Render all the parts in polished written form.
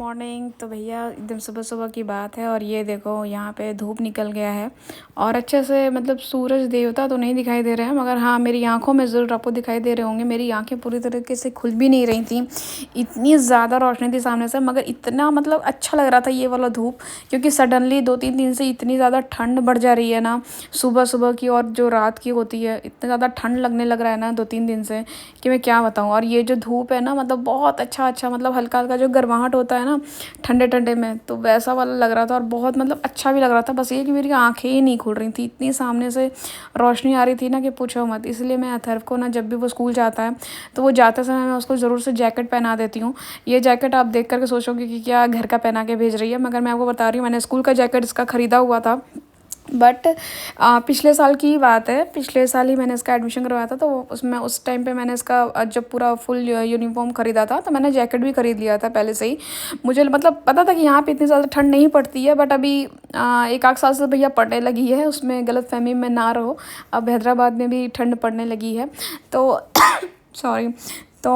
Morning. तो भैया एकदम सुबह सुबह की बात है और ये देखो यहाँ पे धूप निकल गया है और अच्छे से मतलब सूरज देवता तो नहीं दिखाई दे रहे हैं, मगर हाँ मेरी आंखों में ज़रूर आपको दिखाई दे रहे होंगे। मेरी आंखें पूरी तरीके से खुल भी नहीं रही थी, इतनी ज़्यादा रोशनी थी सामने से। मगर इतना मतलब अच्छा लग रहा था ये वाला धूप, क्योंकि सडनली 2-3 दिन से इतनी ज़्यादा ठंड बढ़ जा रही है ना सुबह सुबह की, और जो रात की होती है इतना ज़्यादा ठंड लगने लग रहा है ना 2-3 दिन से कि मैं क्या बताऊँ। और ये जो धूप है ना मतलब बहुत अच्छा मतलब हल्का हल्का जो गर्माहट होता है ना ठंडे ठंडे में, तो वैसा वाला लग रहा था और बहुत मतलब अच्छा भी लग रहा था। बस ये कि मेरी आंखें ही नहीं खुल रही थी, इतनी सामने से रोशनी आ रही थी ना कि पूछो मत। इसलिए मैं अथर्व को ना जब भी वो स्कूल जाता है तो वो जाते समय मैं उसको ज़रूर से जैकेट पहना देती हूँ। ये जैकेट आप देख करके सोचोगे कि क्या घर का पहना के भेज रही है, मगर मैं आपको बता रही हूँ मैंने स्कूल का जैकेट इसका ख़रीदा हुआ था। बट पिछले साल की बात है, पिछले साल ही मैंने इसका एडमिशन करवाया था, तो उसमें उस टाइम पे मैंने इसका जब पूरा फुल यूनिफॉर्म ख़रीदा था तो मैंने जैकेट भी ख़रीद लिया था पहले से ही। मुझे मतलब पता था कि यहाँ पे इतनी ज़्यादा ठंड नहीं पड़ती है, बट अभी एक आध साल से भैया पड़ने लगी है, उसमें गलतफहमी में ना रहो। अब हैदराबाद में भी ठंड पड़ने लगी है तो सॉरी। तो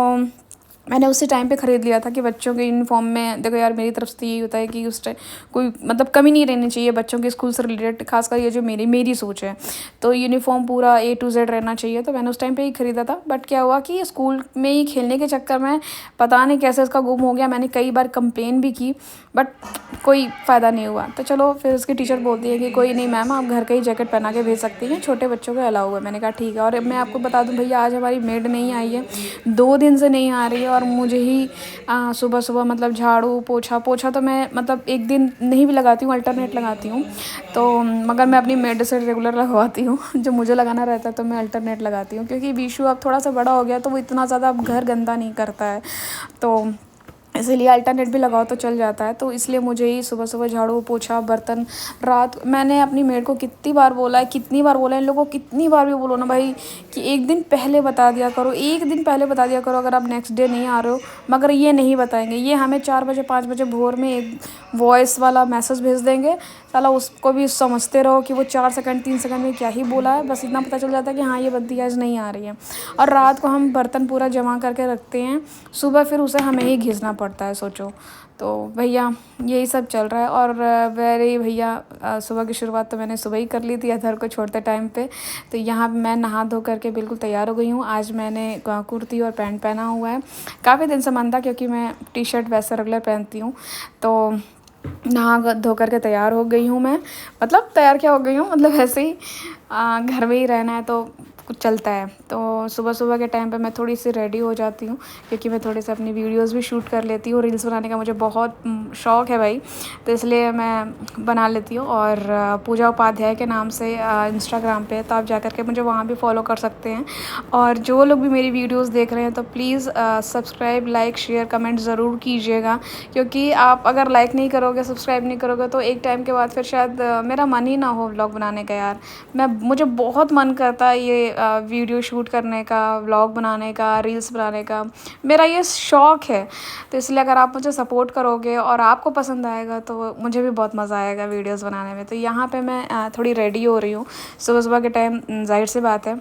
मैंने उसी टाइम पे ख़रीद लिया था कि बच्चों के यूनिफॉर्म में देखो यार, मेरी तरफ से यही होता है कि उस टाइम कोई मतलब कमी नहीं रहनी चाहिए बच्चों के स्कूल से रिलेटेड, खासकर ये जो मेरी सोच है। तो यूनिफॉर्म पूरा A to Z रहना चाहिए, तो मैंने उस टाइम पे ही ख़रीदा था। बट क्या हुआ कि स्कूल में ही खेलने के चक्कर में पता नहीं कैसे इसका गुम हो गया। मैंने कई बार कंप्लेन भी की बट कोई फ़ायदा नहीं हुआ। तो चलो फिर उसकी टीचर बोलती है कि कोई नहीं मैम, आप घर का ही जैकेट पहना के भेज सकती हैं, छोटे बच्चों को अलाउ है। मैंने कहा ठीक है। और मैं आपको बता दूं भैया, आज हमारी मेड नहीं आई है, 2 दिन से नहीं आ रही है, और मुझे ही सुबह सुबह मतलब झाड़ू पोछा तो मैं मतलब एक दिन नहीं भी लगाती हूँ, अल्टरनेट लगाती हूँ। तो मगर मैं अपनी मेड से रेगुलर लगवाती हूँ जो मुझे लगाना रहता है तो मैं अल्टरनेट लगाती हूँ, क्योंकि विशु अब थोड़ा सा बड़ा हो गया तो वो इतना ज़्यादा अब घर गंदा नहीं करता है, तो इसीलिए अल्टरनेट भी लगाओ तो चल जाता है। तो इसलिए मुझे ही सुबह सुबह झाड़ू पोछा बर्तन रात मैंने अपनी मेड को कितनी बार बोला है, इन लोगों को कितनी बार भी बोलो ना भाई कि एक दिन पहले बता दिया करो, एक दिन पहले बता दिया करो अगर आप नेक्स्ट डे नहीं आ रहे हो। मगर ये नहीं बताएंगे, ये हमें 4 बजे 5 बजे भोर में एक वॉइस वाला मैसेज भेज देंगे। साला उसको भी समझते रहो कि वो 4 सेकंड 3 सेकंड में क्या ही बोला है, बस इतना पता चल जाता है कि हाँ ये बंदी आज नहीं आ रही है। और रात को हम बर्तन पूरा जमा करके रखते हैं, सुबह फिर उसे हमें ही घिसना पड़ता है, सोचो। तो भैया यही सब चल रहा है। और वेरी भैया सुबह की शुरुआत तो मैंने सुबह ही कर ली थी अधर को छोड़ते टाइम पे। तो यहाँ मैं नहा धो करके बिल्कुल तैयार हो गई हूँ। आज मैंने कुर्ती और पैंट पहना हुआ है, काफ़ी दिन से मन था क्योंकि मैं टी शर्ट वैसे रेगुलर पहनती हूँ। तो नहा धो करके तैयार हो गई हूँ मैं, मतलब तैयार क्या हो गई हूँ मतलब ऐसे ही घर में ही रहना है तो कुछ चलता है। तो सुबह सुबह के टाइम पे मैं थोड़ी सी रेडी हो जाती हूँ, क्योंकि मैं थोड़े से अपनी वीडियोस भी शूट कर लेती हूँ। रील्स बनाने का मुझे बहुत शौक़ है भाई, तो इसलिए मैं बना लेती हूँ। और पूजा उपाध्याय के नाम से इंस्टाग्राम पे, तो आप जा कर के मुझे वहाँ भी फॉलो कर सकते हैं। और जो लोग भी मेरी वीडियोस देख रहे हैं तो please subscribe like share comment ज़रूर कीजिएगा, क्योंकि आप अगर लाइक नहीं करोगे सब्सक्राइब नहीं करोगे तो एक टाइम के बाद फिर शायद मेरा मन ही ना हो व्लॉग बनाने का। यार मुझे बहुत मन करता है ये वीडियो शूट करने का, व्लॉग बनाने का, रील्स बनाने का, मेरा ये शौक़ है। तो इसलिए अगर आप मुझे सपोर्ट करोगे और आपको पसंद आएगा तो मुझे भी बहुत मज़ा आएगा वीडियोस बनाने में। तो यहाँ पे मैं थोड़ी रेडी हो रही हूँ सुबह सुबह के टाइम। जाहिर सी बात है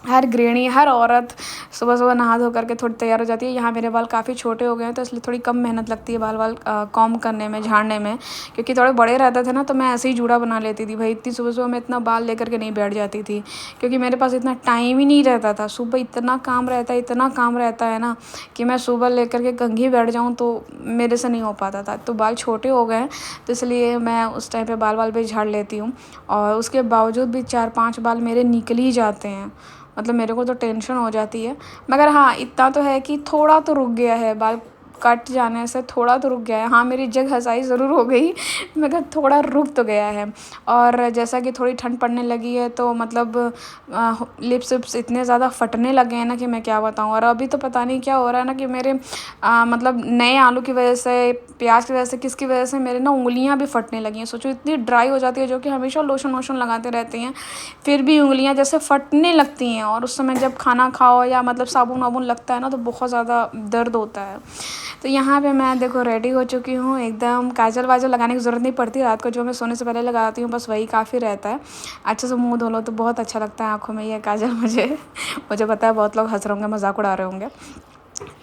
हर गृहिणी हर औरत सुबह सुबह नहा धो करके थोड़ी तैयार हो जाती है। यहाँ मेरे बाल काफ़ी छोटे हो गए हैं तो इसलिए थोड़ी कम मेहनत लगती है बाल कॉम्ब करने में, झाड़ने में। क्योंकि थोड़े बड़े रहते थे ना तो मैं ऐसे ही जूड़ा बना लेती थी भाई, इतनी सुबह सुबह मैं इतना बाल लेकर के नहीं बैठ जाती थी, क्योंकि मेरे पास इतना टाइम ही नहीं रहता था। सुबह इतना काम रहता है ना कि मैं सुबह लेकर के कंघी बैठ जाऊँ तो मेरे से नहीं हो पाता था। तो बाल छोटे हो गए तो इसलिए मैं उस टाइम पे बाल भी झाड़ लेती हूँ, और उसके बावजूद भी 4-5 बाल मेरे निकल ही जाते हैं। मतलब मेरे को तो टेंशन हो जाती है। मगर हाँ इतना तो है कि थोड़ा तो रुक गया है, बाल कट जाने से थोड़ा तो रुक गया है। हाँ मेरी जगह हसाई ज़रूर हो गई मगर थोड़ा रुक तो गया है। और जैसा कि थोड़ी ठंड पड़ने लगी है तो मतलब लिप्स विप्स इतने ज़्यादा फटने लगे हैं ना कि मैं क्या बताऊँ। और अभी तो पता नहीं क्या हो रहा है ना कि मेरे मतलब नए आलू की वजह से, प्याज की वजह से, किसकी वजह से मेरे ना उंगलियां भी फटने लगी हैं। सोचो इतनी ड्राई हो जाती है, जो कि हमेशा लोशन वोशन लगाते रहते हैं, फिर भी उंगलियां जैसे फटने लगती हैं। और उस समय जब खाना खाओ या मतलब साबुन वाबुन लगता है ना तो बहुत ज़्यादा दर्द होता है। तो यहाँ पे मैं देखो रेडी हो चुकी हूँ एकदम, काजल वाजल लगाने की ज़रूरत नहीं पड़ती, रात को जो मैं सोने से पहले लगाती हूँ बस वही काफ़ी रहता है। अच्छे से मुँह धो लो तो बहुत अच्छा लगता है आँखों में ये काजल मुझे पता है बहुत लोग हंस रहे होंगे, मजाक उड़ा रहे होंगे।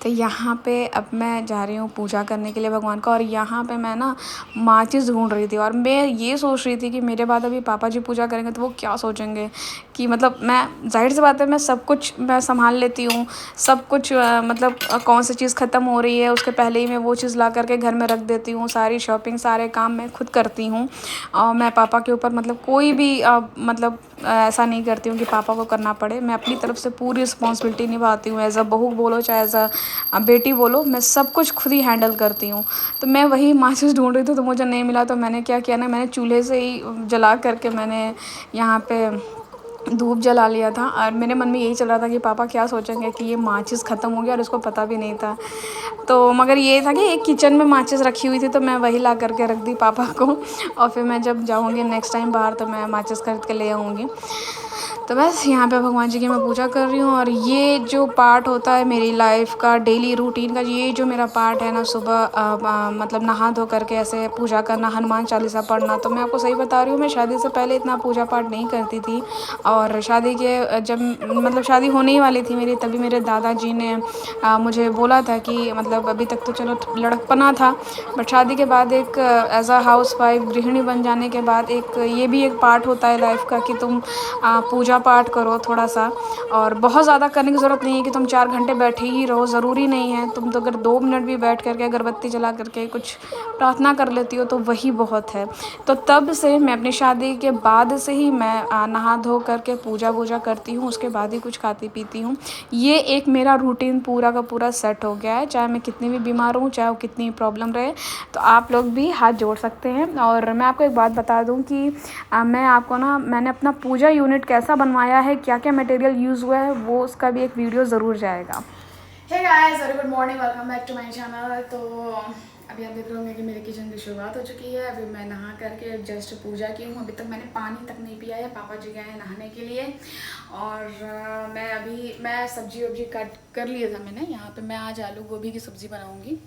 तो यहाँ पे अब मैं जा रही हूँ पूजा करने के लिए भगवान का। और यहाँ पे मैं ना माचिस ढूंढ रही थी और मैं ये सोच रही थी कि मेरे बाद अभी पापा जी पूजा करेंगे तो वो क्या सोचेंगे कि मतलब मैं ज़ाहिर सी बात है मैं सब कुछ मैं संभाल लेती हूँ। सब कुछ मतलब कौन सी चीज़ ख़त्म हो रही है उसके पहले ही मैं वो चीज़ ला करके घर में रख देती हूँ। सारी शॉपिंग सारे काम मैं खुद करती हूँ। और मैं पापा के ऊपर मतलब कोई भी मतलब ऐसा नहीं करती हूँ कि पापा को करना पड़े। मैं अपनी तरफ से पूरी रिस्पॉन्सिबिलिटी निभाती हूँ। एज़ अ बहू बोलो चाहे एज़ अ बेटी बोलो, मैं सब कुछ खुद ही हैंडल करती हूँ। तो मैं वही माचिस ढूंढ रही थी तो मुझे नहीं मिला। तो मैंने क्या किया ना, मैंने चूल्हे से ही जला करके मैंने यहाँ पे धूप जला लिया था। और मेरे मन में यही चल रहा था कि पापा क्या सोचेंगे कि ये माचिस ख़त्म हो गया और इसको पता भी नहीं था। तो मगर ये था कि एक किचन में माचिस रखी हुई थी तो मैं वही ला करके रख दी पापा को। और फिर मैं जब जाऊँगी नेक्स्ट टाइम बाहर तो मैं माचिस खरीद के ले आऊँगी। तो बस यहाँ पे भगवान जी की मैं पूजा कर रही हूँ। और ये जो पार्ट होता है मेरी लाइफ का, डेली रूटीन का, ये जो मेरा पार्ट है ना, सुबह मतलब नहा धो करके ऐसे पूजा करना, हनुमान चालीसा पढ़ना। तो मैं आपको सही बता रही हूँ, मैं शादी से पहले इतना पूजा पाठ नहीं करती थी। और शादी के जब मतलब शादी होने ही वाली थी मेरी, तभी मेरे दादाजी ने मुझे बोला था कि मतलब अभी तक तो चलो लड़कपना था, बट शादी के बाद एक एज अ हाउस वाइफ गृहिणी बन जाने के बाद एक ये भी एक पार्ट होता है लाइफ का कि तुम पूजा पाठ करो थोड़ा सा। और बहुत ज़्यादा करने की ज़रूरत नहीं है कि तुम 4 घंटे बैठे ही रहो, ज़रूरी नहीं है। तुम तो अगर 2 मिनट भी बैठ करके अगरबत्ती जला करके कुछ प्रार्थना कर लेती हो तो वही बहुत है। तो तब से मैं अपनी शादी के बाद से ही मैं नहा धो करके पूजा वूजा करती हूँ, उसके बाद ही कुछ खाती पीती हूँ। ये एक मेरा रूटीन पूरा का पूरा सेट हो गया है, चाहे मैं कितनी भी बीमार हूँ, चाहे वो कितनी प्रॉब्लम रहे। तो आप लोग भी हाथ जोड़ सकते हैं। और मैं आपको एक बात बता दूँ कि मैं आपको ना, मैंने अपना पूजा यूनिट कैसा बनवाया है, क्या क्या मटेरियल यूज़ हुआ है, वो उसका भी एक वीडियो ज़रूर जाएगा। Hey guys, very good morning, welcome back to my channel. तो अभी आप देख रहे होंगे कि मेरे किचन की शुरुआत हो चुकी है। अभी मैं नहा करके जस्ट पूजा की हूँ। अभी तक मैंने पानी तक नहीं पिया है, पापा जी गए हैं नहाने के लिए। और मैं सब्जी वब्जी कट कर लिया था मैंने। यहाँ पे मैं आज आलू गोभी की सब्ज़ी बनाऊँगी।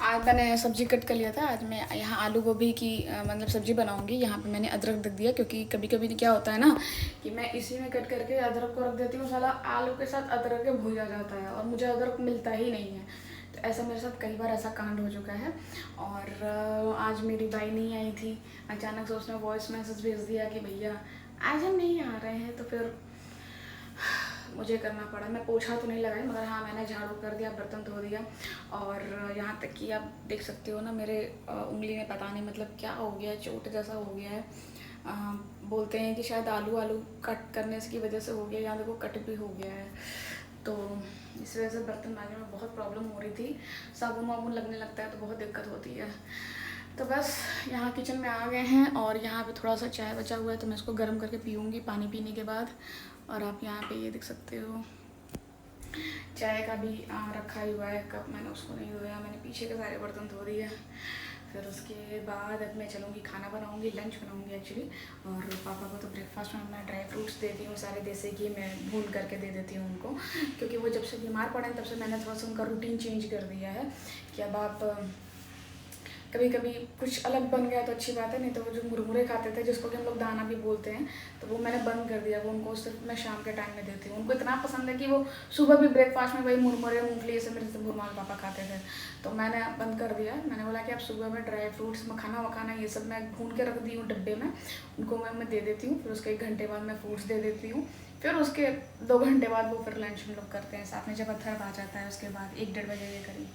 आज मैंने सब्ज़ी कट कर लिया था। आज मैं यहाँ आलू गोभी की मतलब सब्ज़ी बनाऊँगी। यहाँ पे मैंने अदरक रख दिया क्योंकि कभी कभी क्या होता है ना कि मैं इसी में कट करके अदरक को रख देती हूँ, साला आलू के साथ अदरक के भून जाता है और मुझे अदरक मिलता ही नहीं है। तो ऐसा मेरे साथ कई बार ऐसा कांड हो चुका है। और आज मेरी बाई नहीं आई थी, अचानक से उसने वॉइस मैसेज भेज दिया कि भैया आज हम नहीं आ रहे हैं। तो फिर मुझे करना पड़ा। मैं पोछा तो नहीं लगाई, मगर हाँ मैंने झाड़ू कर दिया, बर्तन धो दिया। और यहाँ तक कि आप देख सकते हो ना, मेरे उंगली में पता नहीं मतलब क्या हो गया है, चोट जैसा हो गया है। बोलते हैं कि शायद आलू कट करने की वजह से हो गया, यहाँ देखो कट भी हो गया है। तो इस वजह से बर्तन मांजने में बहुत प्रॉब्लम हो रही थी। साबुन वाबुन लगने लगता है तो बहुत दिक्कत होती है। तो बस यहाँ किचन में आ गए हैं और यहाँ पे थोड़ा सा चाय बचा हुआ है तो मैं इसको गर्म करके पीऊँगी पानी पीने के बाद। और आप यहाँ पे ये देख सकते हो चाय का भी रखा ही हुआ है कप, मैंने उसको नहीं धोया, मैंने पीछे के सारे बर्तन धो दिए। फिर उसके बाद अब मैं चलूँगी खाना बनाऊँगी, लंच बनाऊँगी एक्चुअली। और पापा को तो ब्रेकफास्ट में मैं ड्राई फ्रूट्स देती हूँ सारे, जैसे कि मैं भून करके दे देती हूँ उनको, क्योंकि वो जब से बीमार पड़े तब से मैंने थोड़ा सा उनका रूटीन चेंज कर दिया है कि अब आप कभी कभी कुछ अलग बन गया तो अच्छी बात है, नहीं तो वो जो मुरमुरे खाते थे जिसको कि हम लोग दाना भी बोलते हैं, तो वो मैंने बंद कर दिया। वो उनको सिर्फ मैं शाम के टाइम में देती हूँ। उनको इतना पसंद है कि वो सुबह भी ब्रेकफास्ट में वही मुरमुरे मूंगफली ऐसे मेरे से मुरमुरे पापा खाते थे। तो मैंने बंद कर दिया। मैंने बोला कि आप सुबह में ड्राई फ्रूट्स मखाना वखाना ये सब मैं भून के रख दी हूँ डब्बे में, उनको मैं दे देती हूँ। फिर उसके 1 घंटे बाद मैं फ्रूट्स दे देती हूँ। फिर उसके 2 घंटे बाद वो फिर लंच हम लोग करते हैं साथ में, जब अथर्व आ जाता है उसके बाद 1-1:30 बजे के करीब।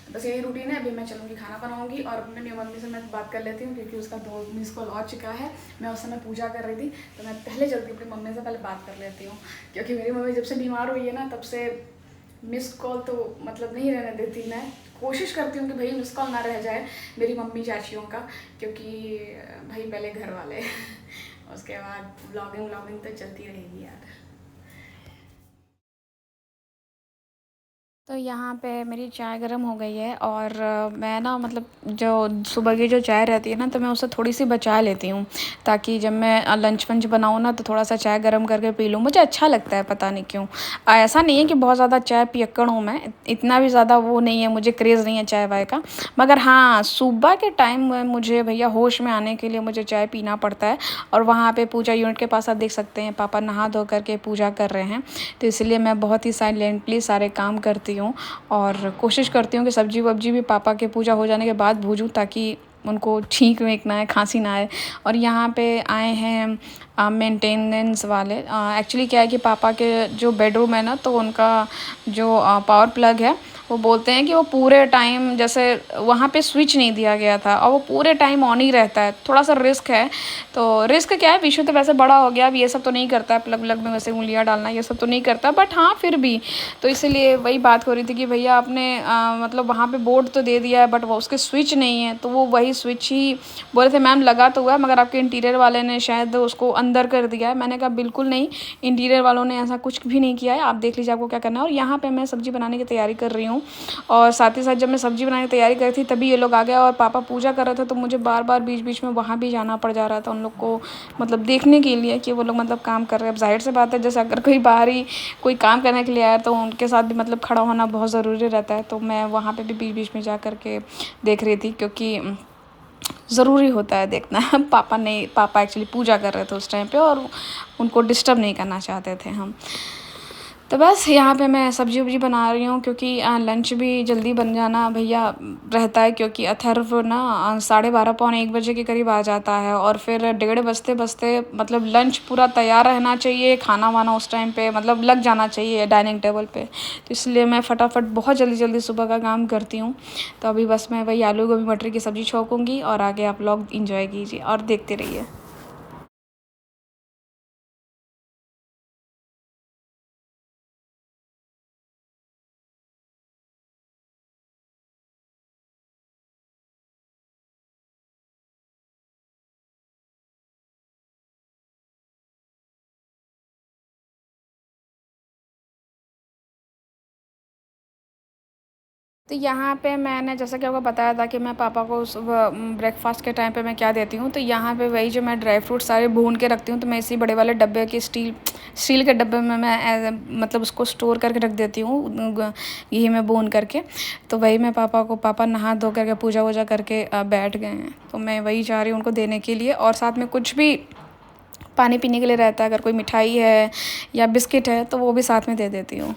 बस यही रूटीन है। अभी मैं चलूँगी खाना बनाऊँगी और अपनी मम्मी से मैं बात कर लेती हूँ क्योंकि उसका 2 मिस कॉल आ चुका है। मैं उस समय पूजा कर रही थी तो मैं पहले चलती अपनी मम्मी से पहले बात कर लेती हूँ, क्योंकि मेरी मम्मी जब से बीमार हुई है ना तब से मिस कॉल तो मतलब नहीं रहने देती। मैं कोशिश करती हूँ कि भाई मिस कॉल ना रह जाए मेरी मम्मी चाचियों का, क्योंकि भाई पहले घर वाले उसके बाद व्लॉगिंग तो चलती रहेगी यार। तो यहाँ पे मेरी चाय गर्म हो गई है और मैं ना मतलब जो सुबह की जो चाय रहती है ना तो मैं उसे थोड़ी सी बचा लेती हूँ ताकि जब मैं लंच वंच बनाऊँ ना तो थोड़ा सा चाय गर्म करके पी लूँ। मुझे अच्छा लगता है, पता नहीं क्यों। ऐसा नहीं है कि बहुत ज़्यादा चाय पियक्कड़ हूँ मैं, इतना भी ज़्यादा वो नहीं है, मुझे क्रेज़ नहीं है चाय वाय का। मगर हाँ, सुबह के टाइम में मुझे भैया होश में आने के लिए मुझे चाय पीना पड़ता है। और वहाँ पे पूजा यूनिट के पास आप देख सकते हैं पापा नहा धो करके पूजा कर रहे हैं, तो इसलिए मैं बहुत ही साइलेंटली सारे काम करती हूँ और कोशिश करती हूँ कि सब्जी वब्जी भी पापा के पूजा हो जाने के बाद भूजूँ ताकि उनको छींक वींक ना आए, खांसी ना आए। और यहाँ पे आए हैं मेंटेनेंस वाले। एक्चुअली क्या है कि पापा के जो बेडरूम है ना तो उनका जो पावर प्लग है वो बोलते हैं कि वो पूरे टाइम जैसे वहाँ पे स्विच नहीं दिया गया था और वो पूरे टाइम ऑन ही रहता है। थोड़ा सा रिस्क है। तो रिस्क क्या है, विशु तो वैसे बड़ा हो गया, अब ये सब तो नहीं करता है, प्लग व्लग में वैसे उंगलियाँ डालना ये सब तो नहीं करता, बट हाँ फिर भी। तो इसीलिए वही बात हो रही थी कि भैया आपने मतलब वहाँ पे बोर्ड तो दे दिया है बट वो उसके स्विच नहीं है, तो वो वही स्विच ही बोले थे मैम लगा तो हुआ है मगर आपके इंटीरियर वाले ने शायद उसको अंदर कर दिया है। मैंने कहा बिल्कुल नहीं, इंटीरियर वालों ने ऐसा कुछ भी नहीं किया है, आप देख लीजिए आपको क्या करना है। और यहाँ पे मैं सब्ज़ी बनाने की तैयारी कर रही हूँ और साथ ही साथ जब मैं सब्ज़ी बनाने की तैयारी कर रही थी तभी ये लोग आ गया और पापा पूजा कर रहे थे, तो मुझे बार बार बीच बीच में वहाँ भी जाना पड़ जा रहा था उन लोग को मतलब देखने के लिए कि वो लोग मतलब काम कर रहे हैं। अब जाहिर सी बात है जैसे अगर कोई बाहरी कोई काम करने के लिए आया तो उनके साथ भी मतलब खड़ा होना बहुत ज़रूरी रहता है, तो मैं वहाँ पे भी बीच बीच में जा कर के देख रही थी क्योंकि ज़रूरी होता है देखना। पापा एक्चुअली पूजा कर रहे थे उस टाइम पे और उनको डिस्टर्ब नहीं करना चाहते थे हम। तो बस यहाँ पे मैं सब्ज़ी वब्ज़ी बना रही हूँ क्योंकि लंच भी जल्दी बन जाना भैया रहता है क्योंकि अथर्व ना 12:30 पौने 1 बजे के करीब आ जाता है और फिर 1:30 बजते बजते मतलब लंच पूरा तैयार रहना चाहिए, खाना वाना उस टाइम पे मतलब लग जाना चाहिए डाइनिंग टेबल पे। तो इसलिए मैं फटाफट बहुत जल्दी जल्दी सुबह का काम करती हूँ। तो अभी बस मैं वही आलू गोभी मटर की सब्ज़ी छोंकूँगी और आगे आप लोग इंजॉय कीजिए और देखते रहिए। तो यहाँ पे मैंने जैसा कि आपको बताया था कि मैं पापा को सुबह ब्रेकफ़ास्ट के टाइम पे मैं क्या देती हूँ, तो यहाँ पे वही जो मैं ड्राई फ्रूट सारे भून के रखती हूँ, तो मैं इसी बड़े वाले डब्बे की स्टील के डब्बे में मैं मतलब उसको स्टोर करके रख देती हूँ घी में भून करके। तो वही मैं पापा नहा धो करके पूजा वूजा करके बैठ गए हैं, तो मैं वही जा रही हूँ उनको देने के लिए। और साथ में कुछ भी पानी पीने के लिए रहता है, अगर कोई मिठाई है या बिस्किट है तो वो भी साथ में दे देती हूँ।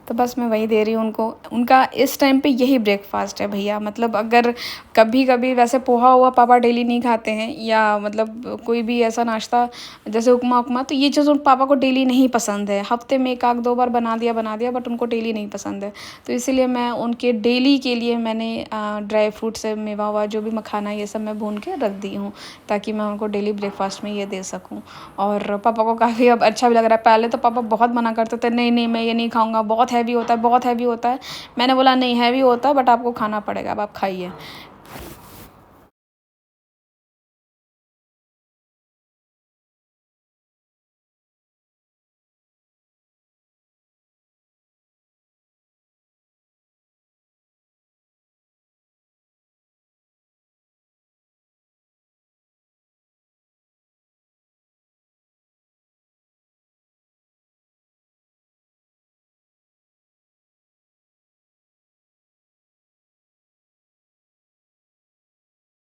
तो बस मैं वही दे रही हूँ उनको। उनका इस टाइम पे यही ब्रेकफ़ास्ट है भैया। मतलब अगर कभी कभी वैसे पोहा हुआ पापा डेली नहीं खाते हैं या मतलब कोई भी ऐसा नाश्ता जैसे उपमा उपमा, तो ये चीज़ उन पापा को डेली नहीं पसंद है। हफ्ते में 1 आध 2 बार बना दिया बट उनको डेली नहीं पसंद है। तो इसीलिए मैं उनके डेली के लिए मैंने ड्राई फ्रूट से मेवा हुआ जो भी मखाना ये सब मैं भून के रख दी हूँ ताकि मैं उनको डेली ब्रेकफ़ास्ट में ये दे सकूँ। और पापा को काफ़ी अब अच्छा भी लग रहा है। पहले तो पापा बहुत मना करते थे, नहीं नहीं मैं ये नहीं खाऊंगा, बहुत हैवी होता है, बहुत हैवी होता है। मैंने बोला नहीं हैवी होता है बट आपको खाना पड़ेगा, अब आप खाइए।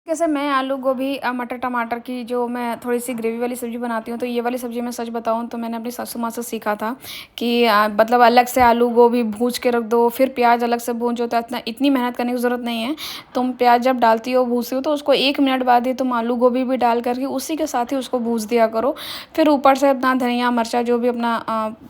जैसे मैं आलू गोभी मटर टमाटर की जो मैं थोड़ी सी ग्रेवी वाली सब्ज़ी बनाती हूँ, तो ये वाली सब्ज़ी मैं सच बताऊँ तो मैंने अपनी सासू माँ से सीखा था कि मतलब अलग से आलू गोभी भूज के रख दो, फिर प्याज अलग से भूंजो, तो इतनी मेहनत करने की ज़रूरत नहीं है। तुम प्याज जब डालती हो भूजती हो तो उसको 1 मिनट बाद ही तुम आलू गोभी भी डाल करके उसी के साथ ही उसको भूज दिया करो। फिर ऊपर से अपना धनिया मिर्चा जो भी अपना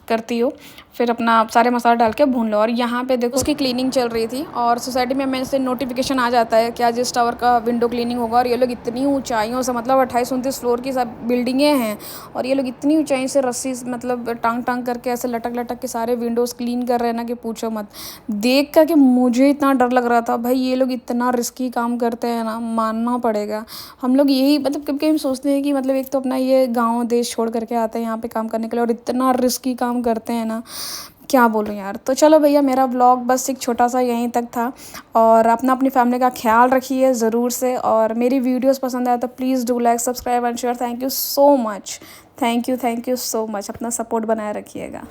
करती हो फिर अपना सारे मसाले डाल के भून लो। और यहाँ पे देखो उसकी क्लीनिंग चल रही थी और सोसाइटी में मेरे से नोटिफिकेशन आ जाता है कि आज इस टावर का विंडो क्लीनिंग होगा। और ये लोग इतनी ऊंचाइयों से मतलब 28-29 फ्लोर की सब बिल्डिंगें हैं और ये लोग इतनी ऊंचाई से रस्सी मतलब टांग टांग करके ऐसे लटक लटक के सारे विंडोज़ क्लीन कर रहे हैं ना कि पूछो मत। देख कर के मुझे इतना डर लग रहा था, भाई ये लोग इतना रिस्की काम करते हैं ना, मानना पड़ेगा। हम लोग यही मतलब कभी कभी हम सोचते हैं कि मतलब एक तो अपना ये गाँव देश छोड़ करके आते हैं यहाँ पे काम करने के लिए और इतना रिस्की काम करते हैं ना क्या बोलूँ यार। तो चलो भैया, मेरा व्लॉग बस एक छोटा सा यहीं तक था। और अपनी फैमिली का ख्याल रखिए ज़रूर से, और मेरी वीडियोस पसंद आए तो please do like, subscribe and share. Thank you so much, thank you so much. अपना सपोर्ट बनाए रखिएगा।